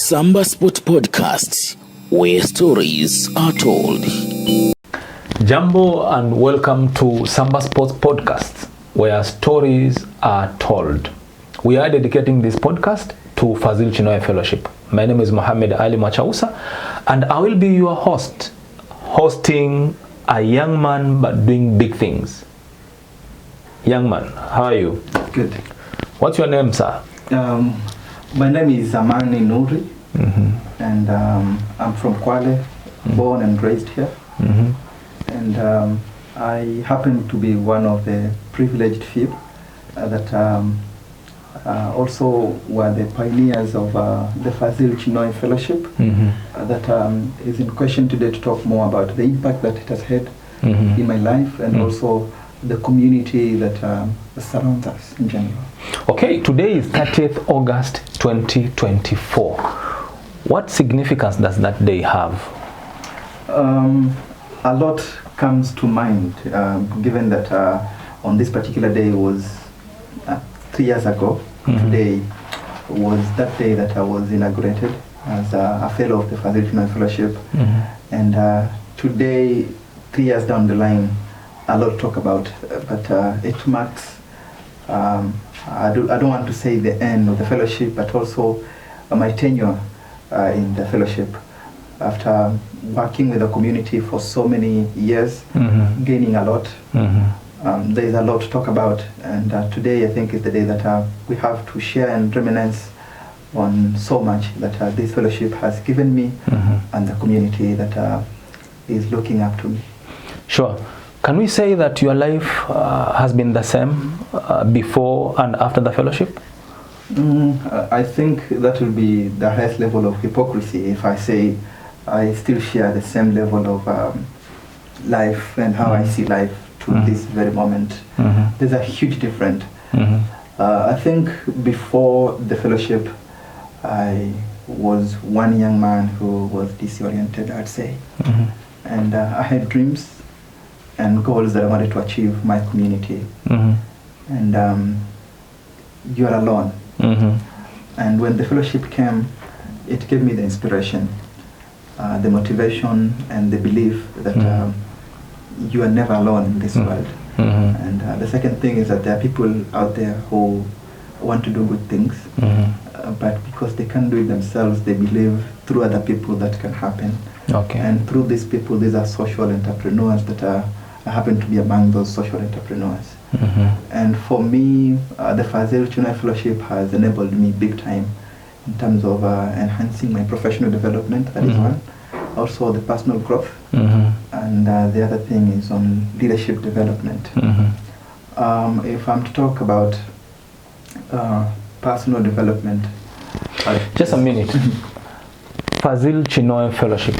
Samba Sport Podcast, where stories are told. Jambo and welcome to Samba Sports Podcast, where stories are told. We are dedicating this podcast to Fazil Chinoy Fellowship. My name is Mohammed Ali Machausa, and I will be your host, hosting a young man but doing big things. Young man, how are you? Good. What's your name, sir? My name is Nuri, and I'm from Kwale, born and raised here. And I happen to be one of the privileged few that also were the pioneers of the Fazil Chinoy Fellowship that is in question today to talk more about the impact that it has had in my life and also the community that surrounds us in general. Okay, today is 30th August 2024. What significance does that day have? A lot comes to mind, given that on this particular day was 3 years ago. Today was that day that I was inaugurated as a fellow of the Fazil Chinoy Fellowship. And today, 3 years down the line, a lot to talk about, but it marks, I don't want to say the end of the fellowship, but also my tenure in the fellowship. After working with the community for so many years, gaining a lot, there is a lot to talk about, and today I think is the day that we have to share and reminisce on so much that this fellowship has given me and the community that is looking up to me. Sure. Can we say that your life has been the same before and after the fellowship? I think that will be the highest level of hypocrisy if I say I still share the same level of life and how I see life to this very moment. There's a huge difference. I think before the fellowship, I was one young man who was disoriented, I'd say. And I had dreams and goals that I wanted to achieve my community. And you are alone. And when the fellowship came, it gave me the inspiration, the motivation and the belief that you are never alone in this world. And the second thing is that there are people out there who want to do good things, but because they can't do it themselves, they believe through other people that can happen. Okay. And through these people, these are social entrepreneurs that I happen to be among those social entrepreneurs. And for me, the Fazil Chinoy Fellowship has enabled me big time in terms of enhancing my professional development, that is one. Also the personal growth. And the other thing is on leadership development. If I'm to talk about personal development. Just a minute. Fazil Chinoy Fellowship,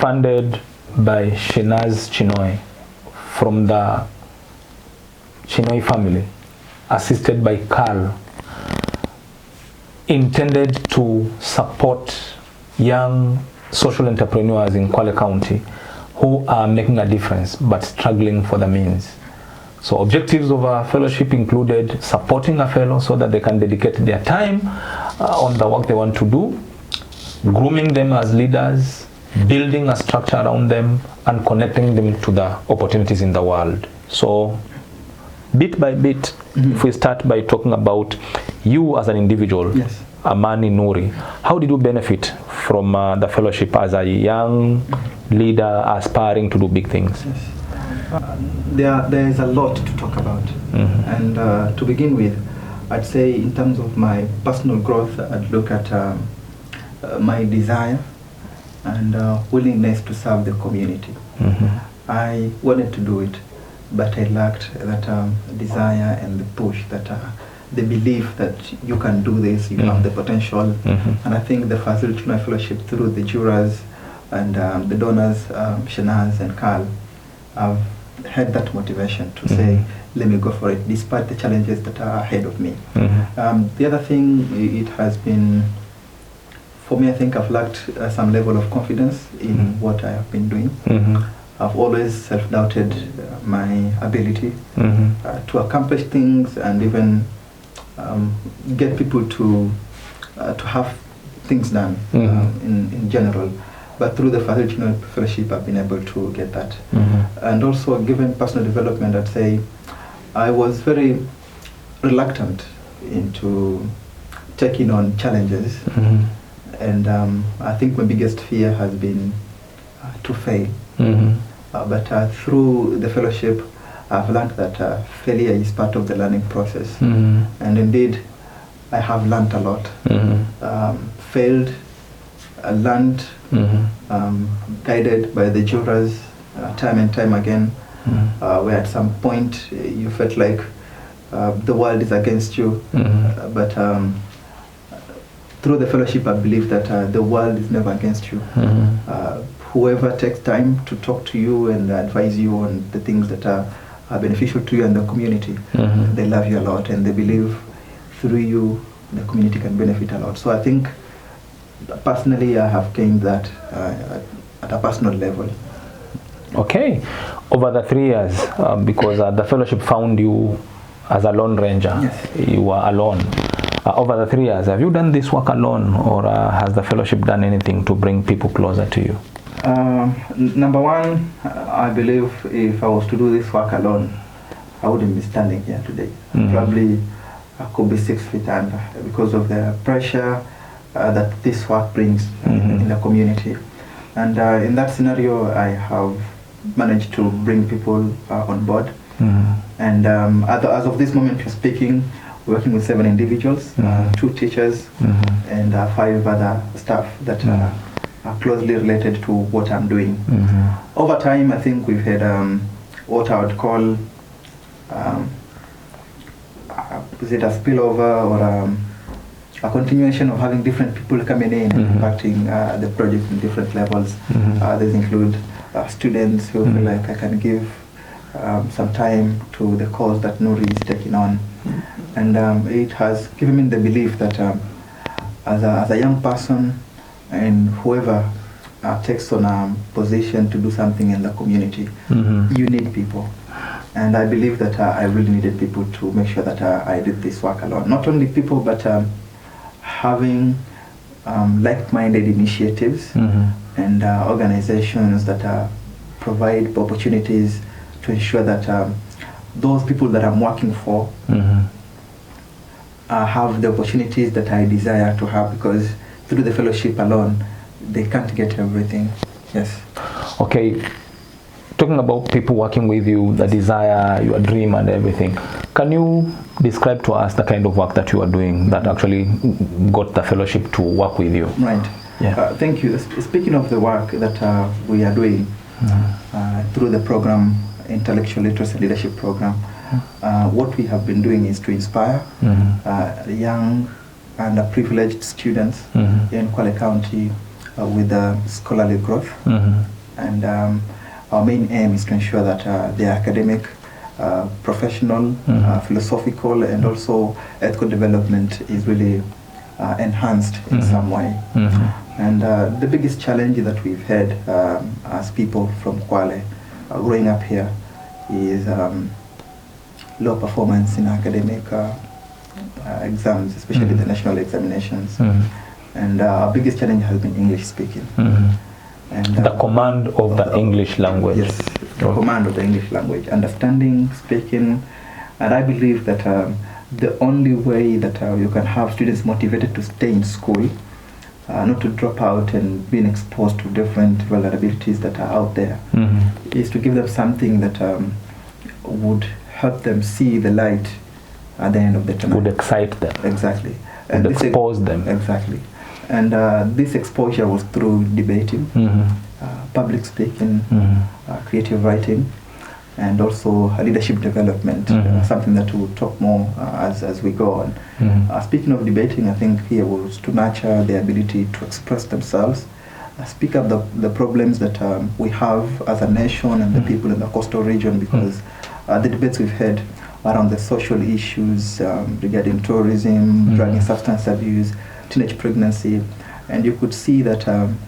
funded by Shinaz Chinoy from the Chinoy family, assisted by Carl, intended to support young social entrepreneurs in Kwale County who are making a difference but struggling for the means. So objectives of our fellowship included supporting a fellow so that they can dedicate their time on the work they want to do, grooming them as leaders, building a structure around them, and connecting them to the opportunities in the world. So bit by bit, if we start by talking about you as an individual, Yes. Amani Nuri, how did you benefit from the fellowship as a young leader aspiring to do big things? Yes. There is a lot to talk about. And to begin with, I'd say in terms of my personal growth, I'd look at my desire and willingness to serve the community. I wanted to do it, but I lacked that desire and the push, that the belief that you can do this, you have the potential. And I think the Fazil Chinoy Fellowship, through the jurors and the donors, Shanaz and Carl, have had that motivation to say, let me go for it, despite the challenges that are ahead of me. The other thing, it has been, for me, I think I've lacked some level of confidence in what I have been doing. I've always self-doubted my ability to accomplish things and even get people to have things done in general. But through the Fazil Chinoy Fellowship, I've been able to get that. And also, given personal development, I'd say I was very reluctant into taking on challenges. And I think my biggest fear has been to fail. But through the fellowship, I've learned that failure is part of the learning process. And indeed, I have learned a lot. Failed, learned, guided by the jurors time and time again, where at some point you felt like the world is against you. But through the fellowship, I believe that the world is never against you. Whoever takes time to talk to you and advise you on the things that are beneficial to you and the community, they love you a lot, and they believe through you the community can benefit a lot. So I think personally I have gained that at a personal level. Okay. Over the 3 years, because the fellowship found you as a lone ranger. Yes. You were alone. Over the 3 years, have you done this work alone, or has the fellowship done anything to bring people closer to you? Number one, I believe if I was to do this work alone, I wouldn't be standing here today. Probably I could be 6 feet under because of the pressure that this work brings in the community. And in that scenario, I have managed to bring people on board. And as of this moment we're speaking, working with 7 individuals, 2 teachers, and 5 other staff that are closely related to what I'm doing. Over time, I think we've had what I would call is it a spillover or a continuation of having different people coming in and impacting the project in different levels. These include students who feel like I can give some time to the cause that Nuri is taking on. And it has given me the belief that as a young person, and whoever takes on a position to do something in the community, you need people. And I believe that I really needed people to make sure that I did this work alone. Not only people, but having like-minded initiatives and organizations that provide opportunities to ensure that those people that I'm working for have the opportunities that I desire to have, because through the fellowship alone, they can't get everything. Yes. Okay. Talking about people working with you, the desire, your dream and everything, can you describe to us the kind of work that you are doing that actually got the fellowship to work with you? Right. Yeah. Thank you. Speaking of the work that we are doing through the program, Intellectual Literacy Leadership Program, what we have been doing is to inspire young and privileged students in Kwale County with scholarly growth. And our main aim is to ensure that their academic, professional, philosophical, and also ethical development is really enhanced in some way. And the biggest challenge that we've had as people from Kwale growing up here is low performance in academic exams, especially the national examinations. And our biggest challenge has been English speaking. And the command of the English language. Yes, the command of the English language, understanding, speaking. And I believe that the only way that you can have students motivated to stay in school, not to drop out and being exposed to different vulnerabilities that are out there, is to give them something that would help them see the light at the end of the tunnel. Would excite them. Exactly. And expose them. Exactly. And this exposure was through debating, public speaking, creative writing, and also leadership development, something that we'll talk more as we go on. Speaking of debating, I think here was to nurture the ability to express themselves, speak up the problems that we have as a nation and the people in the coastal region, because the debates we've had around the social issues regarding tourism, drug and substance abuse, teenage pregnancy, and you could see that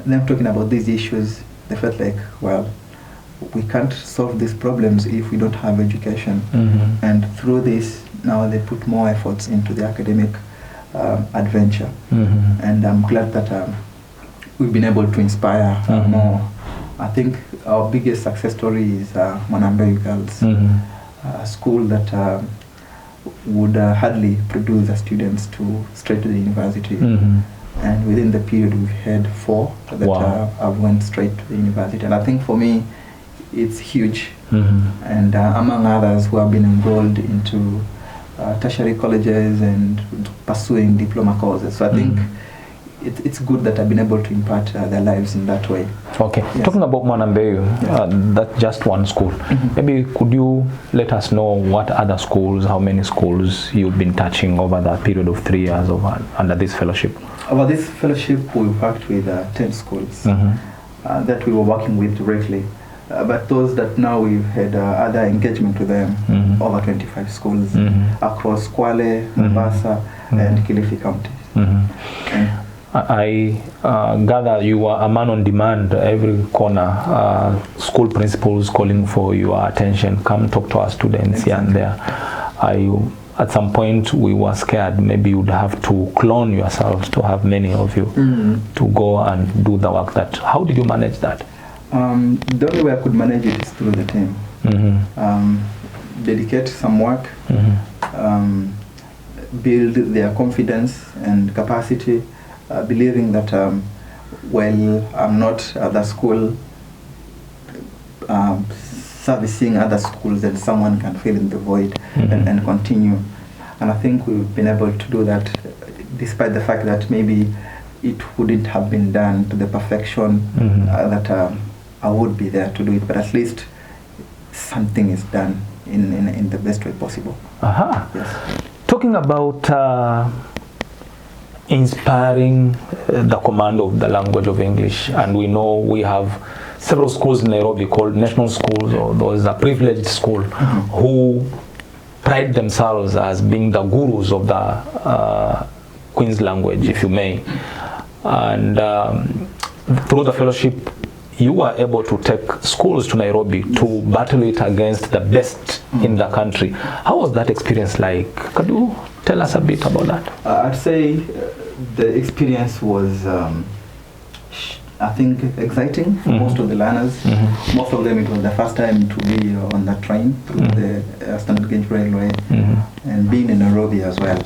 them talking about these issues, they felt like, well, we can't solve these problems if we don't have education. And through this, now they put more efforts into the academic adventure. And I'm glad that we've been able to inspire more. I think our biggest success story is Mwanambeyu Girls, a school that would hardly produce the students to straight to the university. And within the period, we've had 4 that have went straight to the university. And I think for me, it's huge. And among others who have been enrolled into tertiary colleges and pursuing diploma courses. So I think it's good that I've been able to impart their lives in that way. Okay. Yes. Talking about Mwanambeyu, that's just one school. Maybe could you let us know what other schools, how many schools you've been touching over that period of 3 years under this fellowship? Over this fellowship, we worked with 10 schools that we were working with directly. But those that now we've had other engagement with them, over 25 schools across Kwale, Mombasa, and Kilifi counties. I gather you are a man on demand every corner. School principals calling for your attention. Come talk to our students here and there. At some point we were scared maybe you'd have to clone yourselves to have many of you to go and do the work. How did you manage that? The only way I could manage it is through the team. Dedicate some work, build their confidence and capacity, believing that while I'm not at the school servicing other schools, that someone can fill in the void and continue. And I think we've been able to do that despite the fact that maybe it wouldn't have been done to the perfection that I would be there to do it, but at least something is done in the best way possible. Yes. Talking about inspiring the command of the language of English, and we know we have several schools in Nairobi called national schools, or those are privileged schools who pride themselves as being the gurus of the Queen's language, if you may. And through the fellowship, you were able to take schools to Nairobi to battle it against the best in the country. How was that experience like? Could you tell us a bit about that? I'd say the experience was, I think, exciting for most of the learners. Most of them, it was the first time to be on the train through the standard gauge railway and being in Nairobi as well.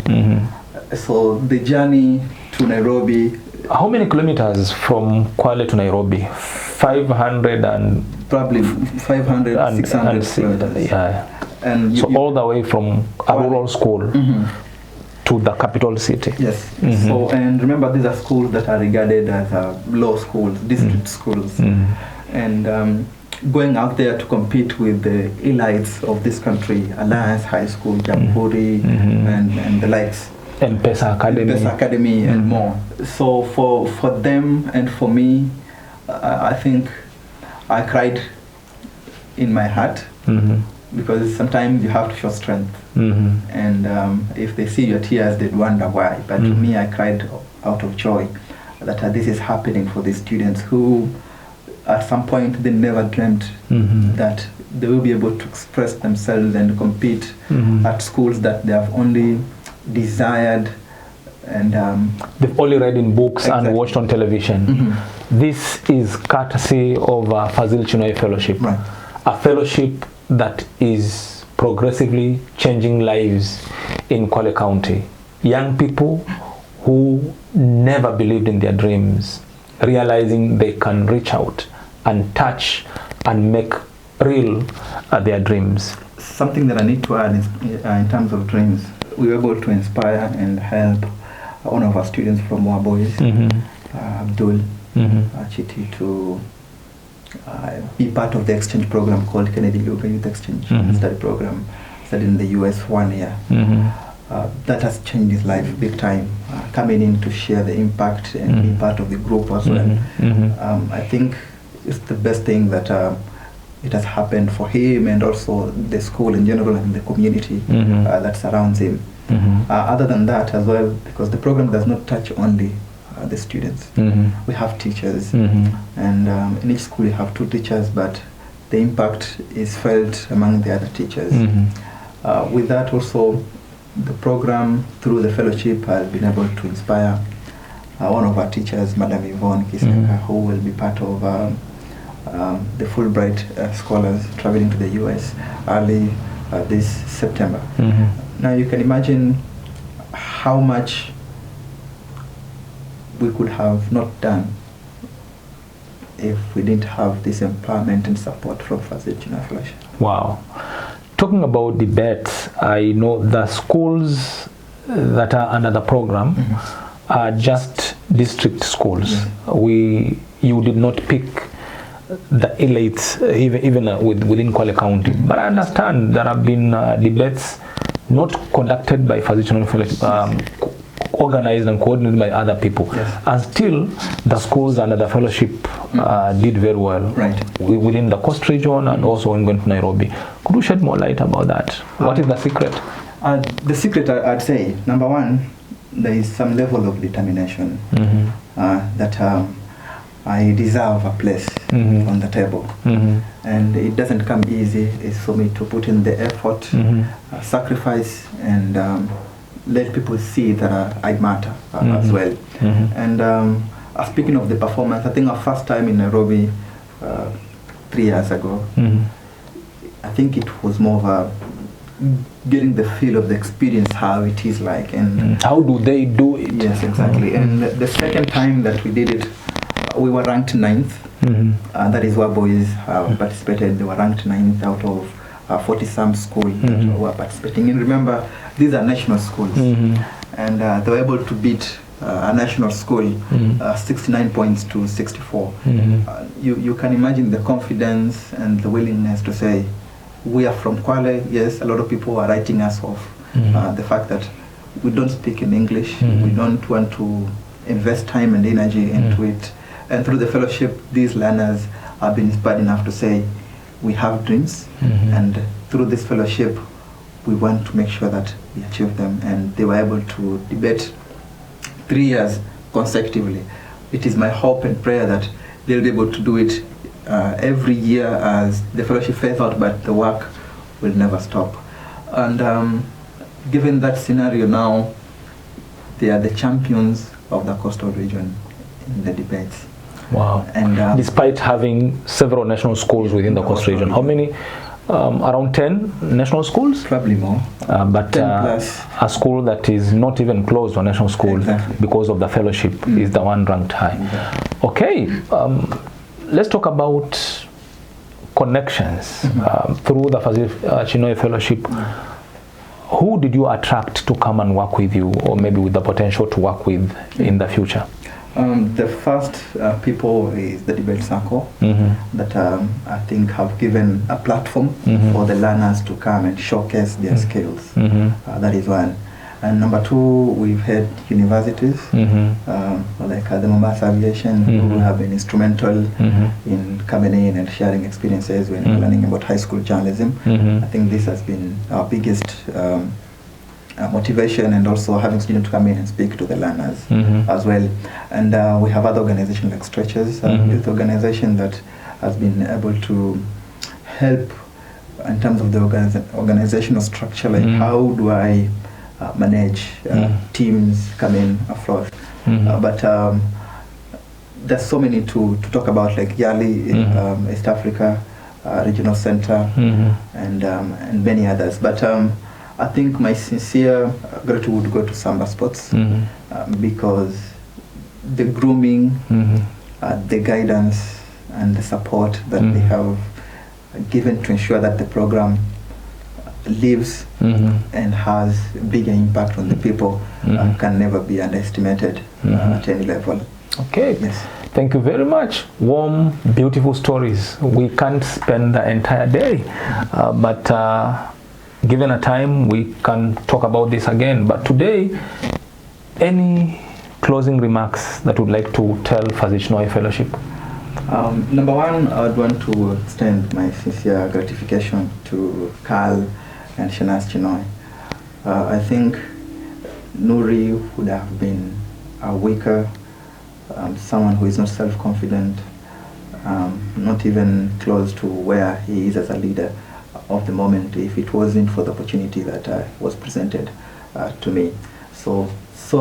So the journey to Nairobi. How many kilometers from Kwale to Nairobi? 500 and... Probably 500, 600 kilometers. Yeah. And so all the way from a rural school to the capital city. Yes. So, and remember, these are schools that are regarded as low schools, district schools. And going out there to compete with the elites of this country, Alliance High School, Jamhuri, and the likes. And Pesa Academy. Pesa Academy and more. So for them and for me, I think I cried in my heart because sometimes you have to show strength. And if they see your tears, they'd wonder why. But to me, I cried out of joy that this is happening for these students who at some point they never dreamt that they will be able to express themselves and compete at schools that they have only desired and they've only read in books and watched on television. This is courtesy of Fazil Chinoy Fellowship, a fellowship that is progressively changing lives in Kwale County. Young people who never believed in their dreams, realizing they can reach out and touch and make real their dreams. Something that I need to add is, in terms of dreams, we were able to inspire and help one of our students from Moa Boys, Abdul Chiti, to be part of the exchange program called Kennedy Luga Youth Exchange Study Program, studied in the US for 1 year. That has changed his life big time, coming in to share the impact and be part of the group as well. I think it's the best thing that it has happened for him and also the school in general and the community that surrounds him. Other than that as well, because the program does not touch only the students. We have teachers, and in each school you have 2 teachers, but the impact is felt among the other teachers. With that also, the program, through the fellowship, has been able to inspire one of our teachers, Madam Yvonne Kiseka, who will be part of the Fulbright scholars traveling to the US early this September. Now you can imagine how much we could have not done if we didn't have this empowerment and support from Fazil Chinoy Fellowship. Wow. Talking about debates, I know the schools that are under the program are just district schools. You did not pick the elites even within Kwale County. But I understand there have been debates not conducted by Fazil Chinoy Fellowship, organized and coordinated by other people. And still, the schools under the fellowship did very well within the coast region and also when going to Nairobi. Could you shed more light about that? What is the secret? The secret, I'd say, number one, there is some level of determination that I deserve a place on the table. And it doesn't come easy. It's for me to put in the effort, sacrifice, and let people see that I matter as well. And speaking of the performance, I think our first time in Nairobi 3 years ago, I think it was more of a getting the feel of the experience, how it is like. And how do they do it? Yes, exactly. And the second time that we did it, we were ranked 9th. That is where boys participated. They were ranked 9th out of 40-some schools that were participating. And remember, these are national schools. And they were able to beat a national school 69 points to 64. You can imagine the confidence and the willingness to say, we are from Kwale. Yes, a lot of people are writing us off. The fact that we don't speak in English, we don't want to invest time and energy into it. And through the fellowship, these learners have been inspired enough to say, we have dreams, and through this fellowship, we want to make sure that we achieve them. And they were able to debate 3 years consecutively. It is my hope and prayer that they'll be able to do it every year as the fellowship fades out, but the work will never stop. And given that scenario now, they are the champions of the coastal region in the debates. Wow. And despite having several national schools within the coast region, how many? Around 10 national schools? Probably more. But a school that is not even close to a national school because of the fellowship is the one ranked high. Okay. Let's talk about connections through the Fazil Chinoy Fellowship. Who did you attract to come and work with you, or maybe with the potential to work with in the future? The first people is the debate circle that I think have given a platform for the learners to come and showcase their skills. That is one. And number two, we've had universities like the Mombasa Aviation who have been instrumental in coming in and sharing experiences when learning about high school journalism. I think this has been our biggest motivation, and also having students come in and speak to the learners as well. And we have other organizations like Stretches, a youth organization that has been able to help in terms of the organizational structure, like how do I manage teams coming afloat. But there's so many to talk about, like Yali in East Africa, Regional Center, and many others. But I think my sincere gratitude would go to Samba Sports because the grooming, the guidance, and the support that they have given to ensure that the program lives and has bigger impact on the people can never be underestimated at any level. Okay. Yes. Thank you very much. Warm, beautiful stories. We can't spend the entire day, but given a time, we can talk about this again. But today, any closing remarks that would like to tell Fazil Chinoy Fellowship? Number one, I would want to extend my sincere gratification to Carl and Shanas Chinoy. I think Nuri would have been a weaker, someone who is not self-confident, not even close to where he is as a leader of the moment if it wasn't for the opportunity that was presented to me. So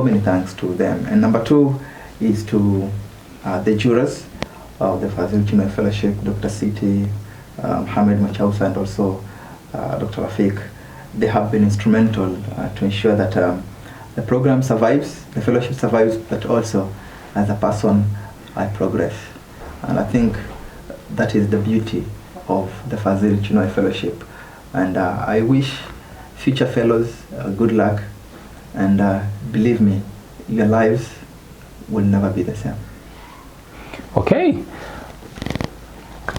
many thanks to them. And number two is to the jurors of the Fazil Chinoy Fellowship, Dr. Siti, Hamid Machausa, and also Dr. Rafiq. They have been instrumental to ensure that the program survives, the fellowship survives, but also as a person I progress. And I think that is the beauty of the Fazil Chinoy Fellowship. And I wish future fellows good luck, and believe me, your lives will never be the same. Okay.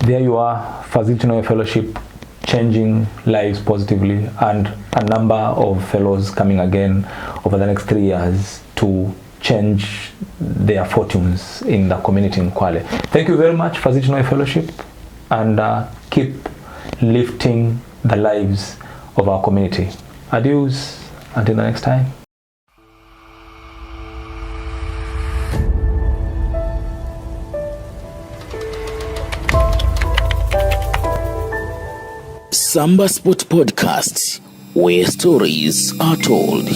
There you are, Fazil Chinoy Fellowship changing lives positively, and a number of fellows coming again over the next 3 years to change their fortunes in the community in Kwale. Thank you very much, Fazil Chinoy Fellowship, and keep lifting the lives of our community. Adios, until the next time. Samba Sport Podcast, where stories are told.